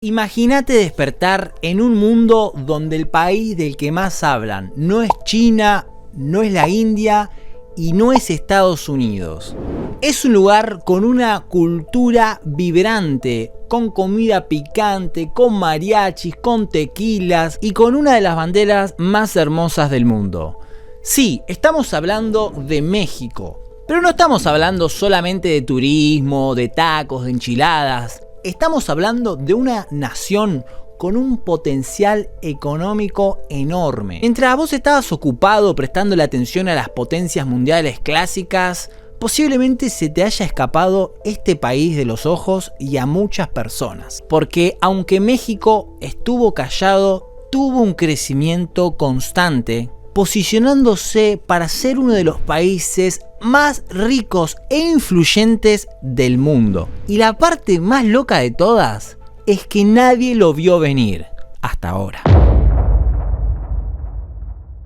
Imagínate despertar en un mundo donde el país del que más hablan no es China, no es la India y no es Estados Unidos. Es un lugar con una cultura vibrante, con comida picante, con mariachis, con tequilas y con una de las banderas más hermosas del mundo. Sí, estamos hablando de México, pero no estamos hablando solamente de turismo, de tacos, de enchiladas. Estamos hablando de una nación con un potencial económico enorme. Mientras vos estabas ocupado prestando atención a las potencias mundiales clásicas, posiblemente se te haya escapado este país de los ojos y a muchas personas. Porque aunque México estuvo callado, tuvo un crecimiento constante, posicionándose para ser uno de los países más ricos e influyentes del mundo. Y la parte más loca de todas es que nadie lo vio venir hasta ahora.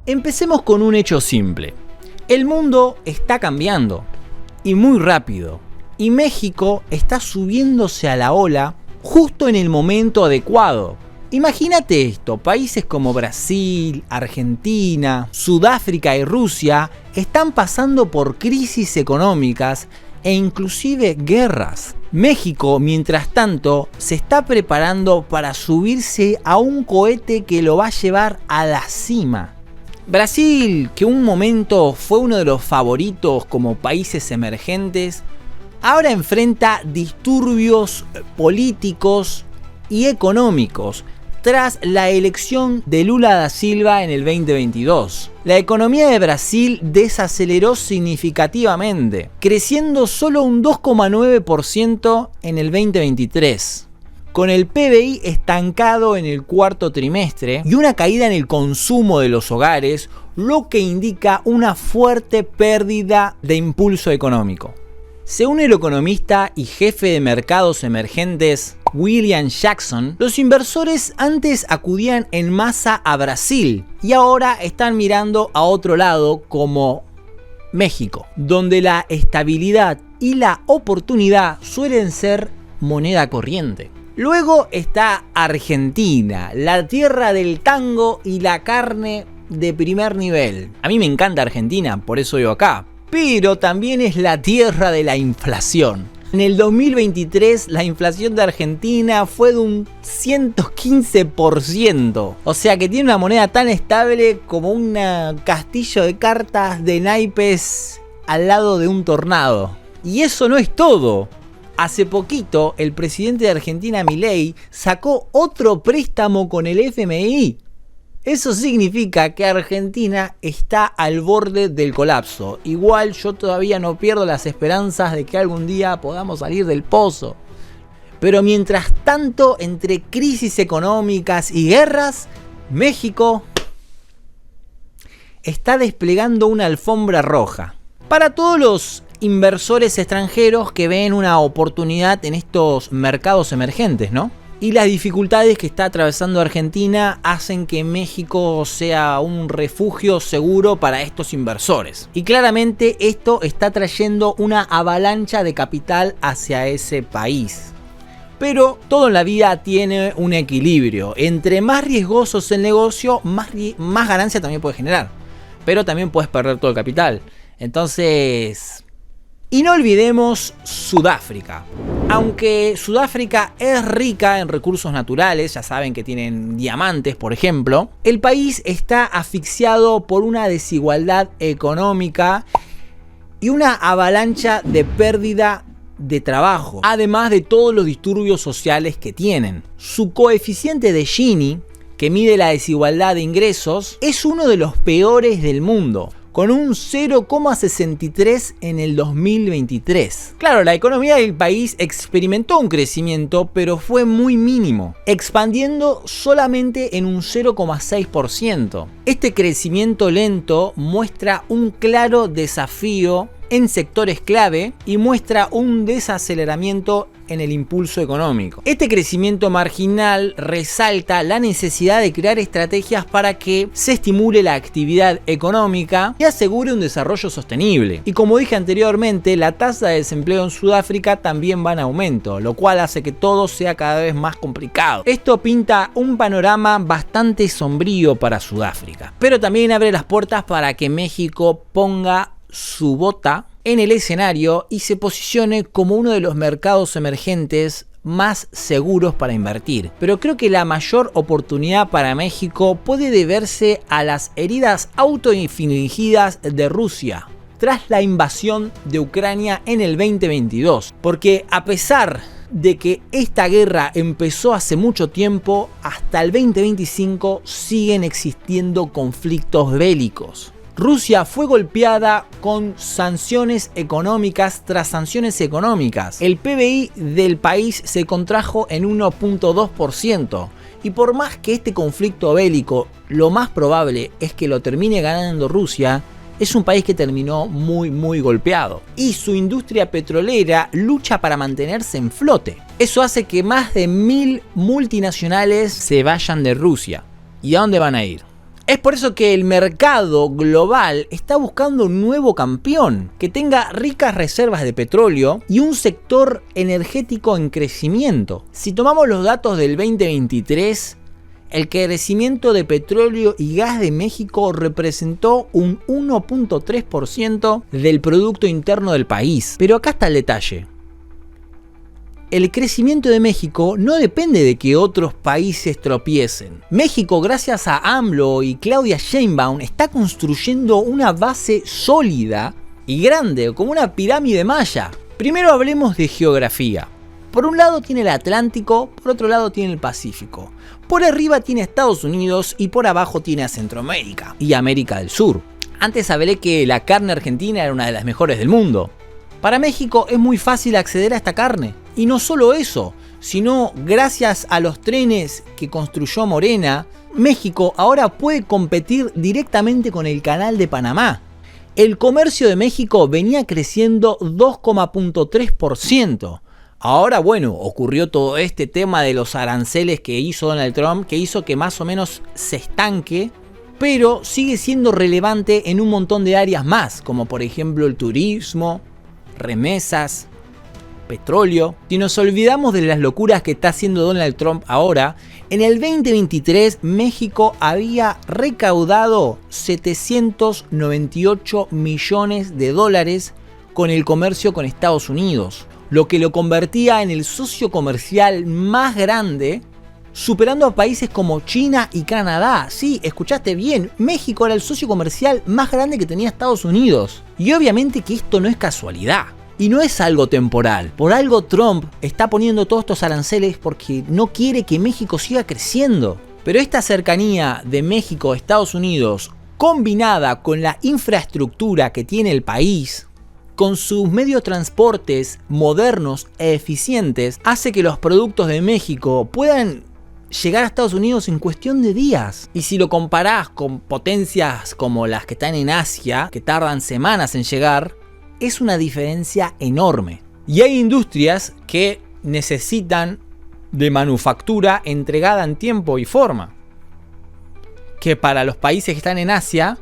Empecemos con un hecho simple. El mundo está cambiando y muy rápido, y México está subiéndose a la ola justo en el momento adecuado. Imagínate esto, países como Brasil, Argentina, Sudáfrica y Rusia están pasando por crisis económicas e inclusive guerras. México, mientras tanto, se está preparando para subirse a un cohete que lo va a llevar a la cima. Brasil, que un momento fue uno de los favoritos como países emergentes, ahora enfrenta disturbios políticos y económicos tras la elección de Lula da Silva en el 2022. La economía de Brasil desaceleró significativamente, creciendo solo un 2,9% en el 2023, con el PBI estancado en el cuarto trimestre y una caída en el consumo de los hogares, lo que indica una fuerte pérdida de impulso económico. Según el economista y jefe de mercados emergentes William Jackson, los inversores antes acudían en masa a Brasil y ahora están mirando a otro lado como México, donde la estabilidad y la oportunidad suelen ser moneda corriente. Luego está Argentina, la tierra del tango y la carne de primer nivel. A mí me encanta Argentina, por eso vivo acá. Pero también es la tierra de la inflación. En el 2023 la inflación de Argentina fue de un 115%. O sea que tiene una moneda tan estable como un castillo de cartas de naipes al lado de un tornado. Y eso no es todo. Hace poquito el presidente de Argentina, Milei, sacó otro préstamo con el FMI. Eso significa que Argentina está al borde del colapso. Igual yo todavía no pierdo las esperanzas de que algún día podamos salir del pozo. Pero mientras tanto, entre crisis económicas y guerras, México está desplegando una alfombra roja para todos los inversores extranjeros que ven una oportunidad en estos mercados emergentes, ¿no? Y las dificultades que está atravesando Argentina hacen que México sea un refugio seguro para estos inversores. Y claramente esto está trayendo una avalancha de capital hacia ese país. Pero todo en la vida tiene un equilibrio. Entre más riesgoso es el negocio, más ganancia también puede generar. Pero también puedes perder todo el capital. Entonces... Y no olvidemos Sudáfrica. Aunque Sudáfrica es rica en recursos naturales, ya saben que tienen diamantes, por ejemplo, el país está asfixiado por una desigualdad económica y una avalancha de pérdida de trabajo, además de todos los disturbios sociales que tienen. Su coeficiente de Gini, que mide la desigualdad de ingresos, es uno de los peores del mundo, con un 0,63 en el 2023. Claro, la economía del país experimentó un crecimiento, pero fue muy mínimo, expandiendo solamente en un 0,6%. Este crecimiento lento muestra un claro desafío en sectores clave y muestra un desaceleramiento en el impulso económico. Este crecimiento marginal resalta la necesidad de crear estrategias para que se estimule la actividad económica y asegure un desarrollo sostenible. Y como dije anteriormente, la tasa de desempleo en Sudáfrica también va en aumento, lo cual hace que todo sea cada vez más complicado. Esto pinta un panorama bastante sombrío para Sudáfrica, pero también abre las puertas para que México ponga su bota en el escenario y se posicione como uno de los mercados emergentes más seguros para invertir. Pero creo que la mayor oportunidad para México puede deberse a las heridas autoinfligidas de Rusia tras la invasión de Ucrania en el 2022. Porque a pesar de que esta guerra empezó hace mucho tiempo, hasta el 2025 siguen existiendo conflictos bélicos. Rusia fue golpeada con sanciones económicas tras sanciones económicas. El PBI del país se contrajo en 1.2%. Y por más que este conflicto bélico, lo más probable es que lo termine ganando Rusia, es un país que terminó muy golpeado. Y su industria petrolera lucha para mantenerse en flote. Eso hace que más de 1000 multinacionales se vayan de Rusia. ¿Y a dónde van a ir? Es por eso que el mercado global está buscando un nuevo campeón que tenga ricas reservas de petróleo y un sector energético en crecimiento. Si tomamos los datos del 2023, el crecimiento de petróleo y gas de México representó un 1.3% del Producto Interno del país. Pero acá está el detalle. El crecimiento de México no depende de que otros países tropiecen. México, gracias a AMLO y Claudia Sheinbaum, está construyendo una base sólida y grande, como una pirámide maya. Primero hablemos de geografía. Por un lado tiene el Atlántico, por otro lado tiene el Pacífico. Por arriba tiene Estados Unidos y por abajo tiene a Centroamérica y América del Sur. Antes hablé que la carne argentina era una de las mejores del mundo. Para México es muy fácil acceder a esta carne. Y no solo eso, sino gracias a los trenes que construyó Morena, México ahora puede competir directamente con el Canal de Panamá. El comercio de México venía creciendo 2,3%. Ahora, bueno, ocurrió todo este tema de los aranceles que hizo Donald Trump, que hizo que más o menos se estanque, pero sigue siendo relevante en un montón de áreas más, como por ejemplo el turismo, remesas, petróleo. Si nos olvidamos de las locuras que está haciendo Donald Trump ahora, en el 2023 México había recaudado 798 millones de dólares con el comercio con Estados Unidos, lo que lo convertía en el socio comercial más grande, superando a países como China y Canadá. Sí, escuchaste bien, México era el socio comercial más grande que tenía Estados Unidos. Y obviamente que esto no es casualidad. Y no es algo temporal. Por algo Trump está poniendo todos estos aranceles porque no quiere que México siga creciendo. Pero esta cercanía de México a Estados Unidos, combinada con la infraestructura que tiene el país, con sus medios de transportes modernos e eficientes, hace que los productos de México puedan llegar a Estados Unidos en cuestión de días. Y si lo comparás con potencias como las que están en Asia, que tardan semanas en llegar, es una diferencia enorme. Y hay industrias que necesitan de manufactura entregada en tiempo y forma, que para los países que están en Asia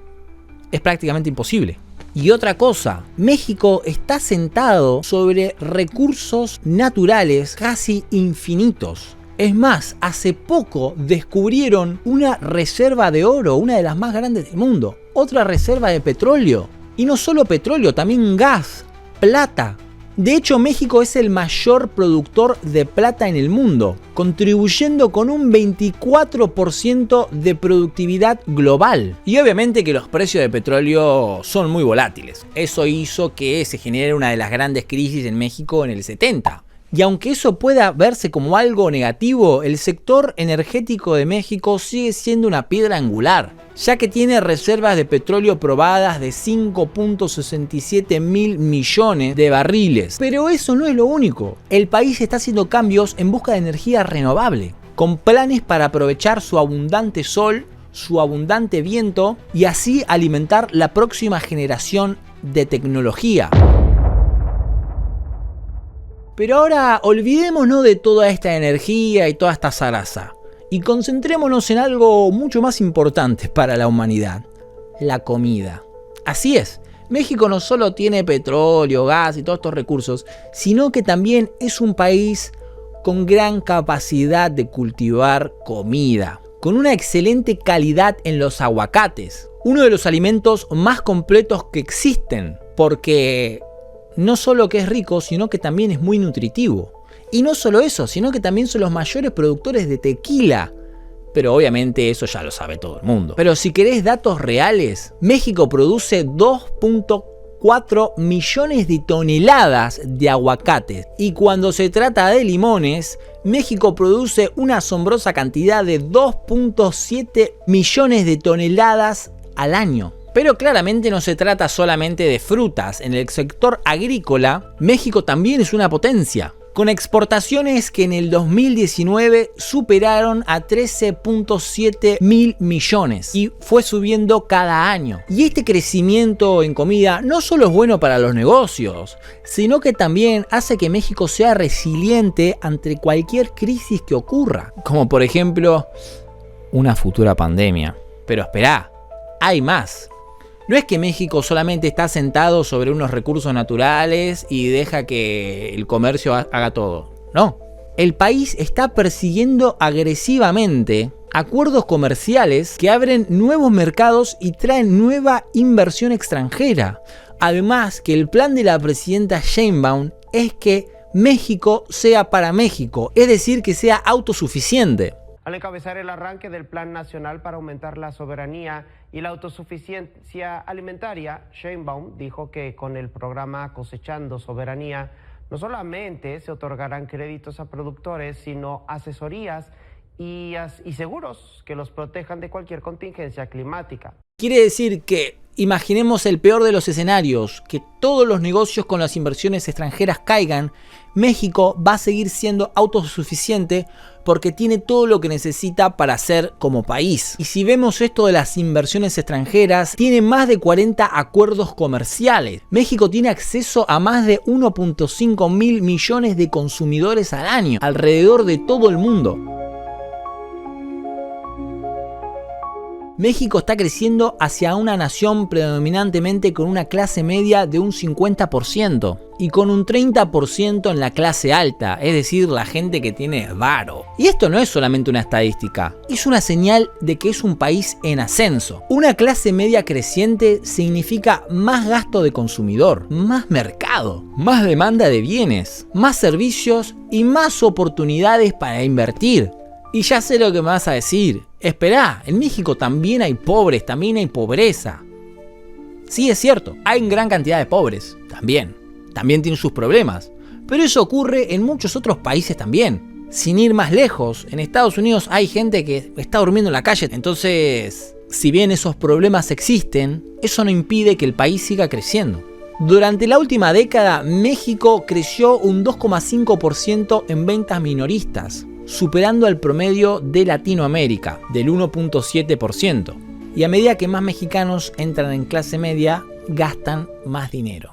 es prácticamente imposible. Y otra cosa, México está sentado sobre recursos naturales casi infinitos. Es más, hace poco descubrieron una reserva de oro, una de las más grandes del mundo. Otra reserva de petróleo. Y no solo petróleo, también gas, plata. De hecho, México es el mayor productor de plata en el mundo, contribuyendo con un 24% de productividad global. Y obviamente que los precios de petróleo son muy volátiles. Eso hizo que se genere una de las grandes crisis en México en el 70. Y aunque eso pueda verse como algo negativo, el sector energético de México sigue siendo una piedra angular, ya que tiene reservas de petróleo probadas de 5.67 mil millones de barriles. Pero eso no es lo único. El país está haciendo cambios en busca de energía renovable, con planes para aprovechar su abundante sol, su abundante viento y así alimentar la próxima generación de tecnología. Pero ahora olvidémonos de toda esta energía y toda esta zaraza y concentrémonos en algo mucho más importante para la humanidad: la comida. Así es, México no solo tiene petróleo, gas y todos estos recursos, sino que también es un país con gran capacidad de cultivar comida, con una excelente calidad en los aguacates, uno de los alimentos más completos que existen, porque no solo que es rico, sino que también es muy nutritivo. Y no solo eso, sino que también son los mayores productores de tequila. Pero obviamente eso ya lo sabe todo el mundo. Pero si querés datos reales, México produce 2.4 millones de toneladas de aguacates. Y cuando se trata de limones, México produce una asombrosa cantidad de 2.7 millones de toneladas al año. Pero claramente no se trata solamente de frutas. En el sector agrícola, México también es una potencia, con exportaciones que en el 2019 superaron a 13.7 mil millones y fue subiendo cada año. Y este crecimiento en comida no solo es bueno para los negocios, sino que también hace que México sea resiliente ante cualquier crisis que ocurra, como por ejemplo una futura pandemia. Pero esperá, hay más. No es que México solamente está sentado sobre unos recursos naturales y deja que el comercio haga todo. No. El país está persiguiendo agresivamente acuerdos comerciales que abren nuevos mercados y traen nueva inversión extranjera. Además, que el plan de la presidenta Sheinbaum es que México sea para México, es decir, que sea autosuficiente. Al encabezar el arranque del Plan Nacional para aumentar la soberanía y la autosuficiencia alimentaria, Sheinbaum dijo que con el programa Cosechando Soberanía no solamente se otorgarán créditos a productores, sino asesorías y seguros que los protejan de cualquier contingencia climática. Quiere decir que imaginemos el peor de los escenarios, que todos los negocios con las inversiones extranjeras caigan. México va a seguir siendo autosuficiente porque tiene todo lo que necesita para ser como país. Y si vemos esto de las inversiones extranjeras, tiene más de 40 acuerdos comerciales. México tiene acceso a más de 1.5 mil millones de consumidores al año, alrededor de todo el mundo. México está creciendo hacia una nación predominantemente con una clase media de un 50% y con un 30% en la clase alta, es decir, la gente que tiene varo. Y esto no es solamente una estadística, es una señal de que es un país en ascenso. Una clase media creciente significa más gasto de consumidor, más mercado, más demanda de bienes, más servicios y más oportunidades para invertir. Y ya sé lo que me vas a decir. Esperá, en México también hay pobres, también hay pobreza. Sí, es cierto, hay gran cantidad de pobres, también tienen sus problemas. Pero eso ocurre en muchos otros países también. Sin ir más lejos, en Estados Unidos hay gente que está durmiendo en la calle. Entonces, si bien esos problemas existen, eso no impide que el país siga creciendo. Durante la última década, México creció un 2,5% en ventas minoristas, superando al promedio de Latinoamérica, del 1.7%. Y a medida que más mexicanos entran en clase media, gastan más dinero.